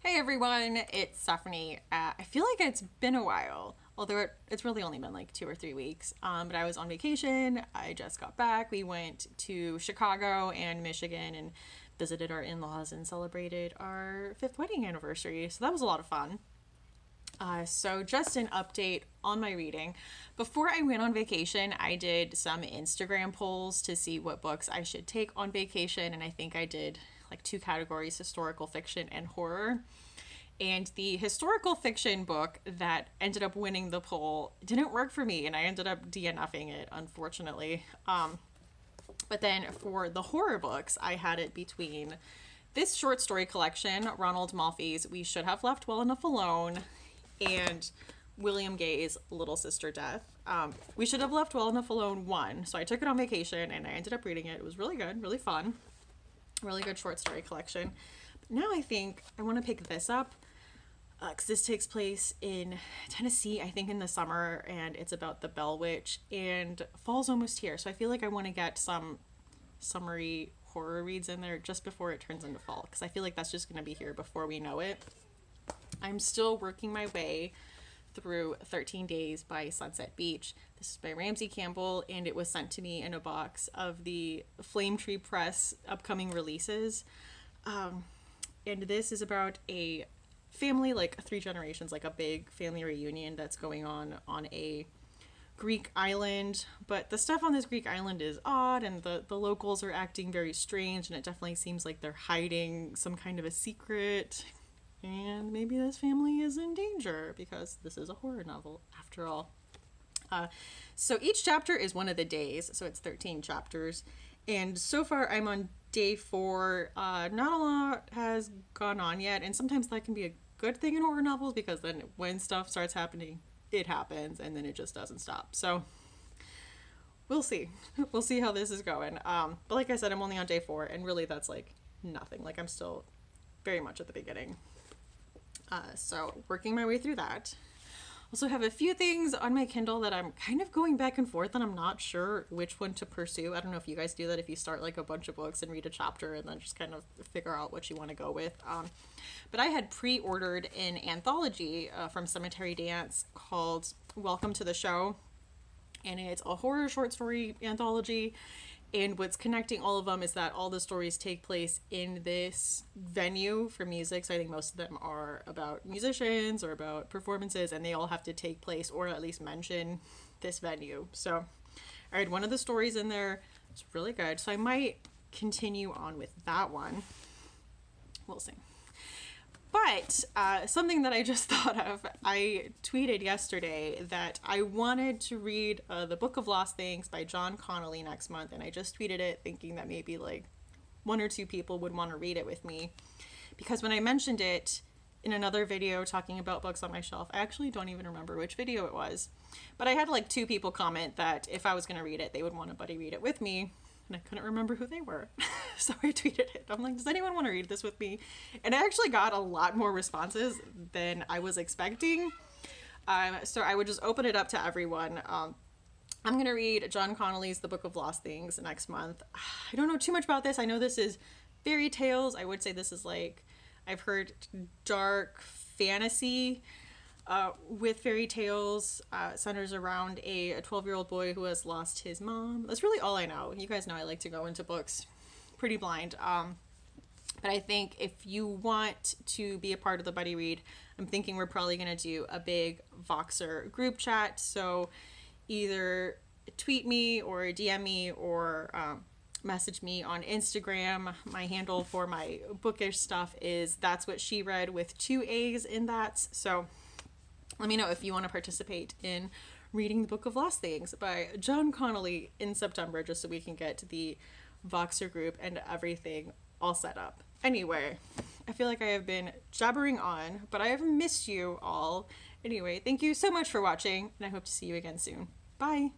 Hey everyone, it's Stephanie. I feel like it's been a while, although it's really only been like 2 or 3 weeks. But I was on vacation. I just got back. We went to Chicago and Michigan and visited our in-laws and celebrated our 5th wedding anniversary. So that was a lot of fun. So just an update on my reading. Before I went on vacation, I did some Instagram polls to see what books I should take on vacation, and I think I did like 2 categories, historical fiction and horror. And the historical fiction book that ended up winning the poll didn't work for me, and I ended up DNFing it, unfortunately. But then for the horror books, I had it between this short story collection, Ronald Malfi's We Should Have Left Well Enough Alone, and William Gay's Little Sister Death. We Should Have Left Well Enough Alone won, so I took it on vacation and I ended up reading it. It was really good, really fun, really good short story collection. But now I think I want to pick this up because this takes place in Tennessee, I think in the summer, and it's about the Bell Witch, and fall's almost here, so I feel like I want to get some summery horror reads in there just before it turns into fall, because I feel like that's just going to be here before we know it. I'm still working my way through 13 Days by Sunset Beach. This is by Ramsey Campbell, and it was sent to me in a box of the Flame Tree Press upcoming releases. And this is about a family, like 3 generations, like a big family reunion that's going on a Greek island. But the stuff on this Greek island is odd, and the locals are acting very strange, and it definitely seems like they're hiding some kind of a secret. And maybe this family is in danger because this is a horror novel after all. So each chapter is one of the days, so it's 13 chapters. And so far I'm on day 4. Not a lot has gone on yet, and sometimes that can be a good thing in horror novels because then when stuff starts happening, it happens, and then it just doesn't stop. So we'll see. We'll see how this is going. But like I said, I'm only on day 4, and really that's like nothing. Like I'm still very much at the beginning. So working my way through that. Also have a few things on my Kindle that I'm kind of going back and forth and I'm not sure which one to pursue. I don't know if you guys do that, if you start like a bunch of books and read a chapter and then just kind of figure out what you want to go with. But I had pre-ordered an anthology from Cemetery Dance called Welcome to the Show. And it's a horror short story anthology. And what's connecting all of them is that all the stories take place in this venue for music. So I think most of them are about musicians or about performances, and they all have to take place or at least mention this venue. So I read one of the stories in there. It's really good. So I might continue on with that one. We'll see. But something that I just thought of, I tweeted yesterday that I wanted to read The Book of Lost Things by John Connolly next month, and I just tweeted it thinking that maybe like 1 or 2 people would want to read it with me. Because when I mentioned it in another video talking about books on my shelf, I actually don't even remember which video it was, but I had like 2 people comment that if I was going to read it, they would want to buddy read it with me. And I couldn't remember who they were. So I tweeted it. I'm like, does anyone want to read this with me? And I actually got a lot more responses than I was expecting. So I would just open it up to everyone. I'm going to read John Connolly's The Book of Lost Things next month. I don't know too much about this. I know this is fairy tales. I would say this is like, I've heard dark fantasy. With fairy tales, centers around a 12-year-old boy who has lost his mom. That's really all I know. You guys know I like to go into books pretty blind. But I think if you want to be a part of the buddy read, I'm thinking we're probably going to do a big Voxer group chat. So either tweet me or DM me or message me on Instagram. My handle for my bookish stuff is That's What She Read with 2 A's in that. So let me know if you want to participate in reading The Book of Lost Things by John Connolly in September, just so we can get the Voxer group and everything all set up. Anyway, I feel like I have been jabbering on, but I have missed you all. Anyway, thank you so much for watching, and I hope to see you again soon. Bye!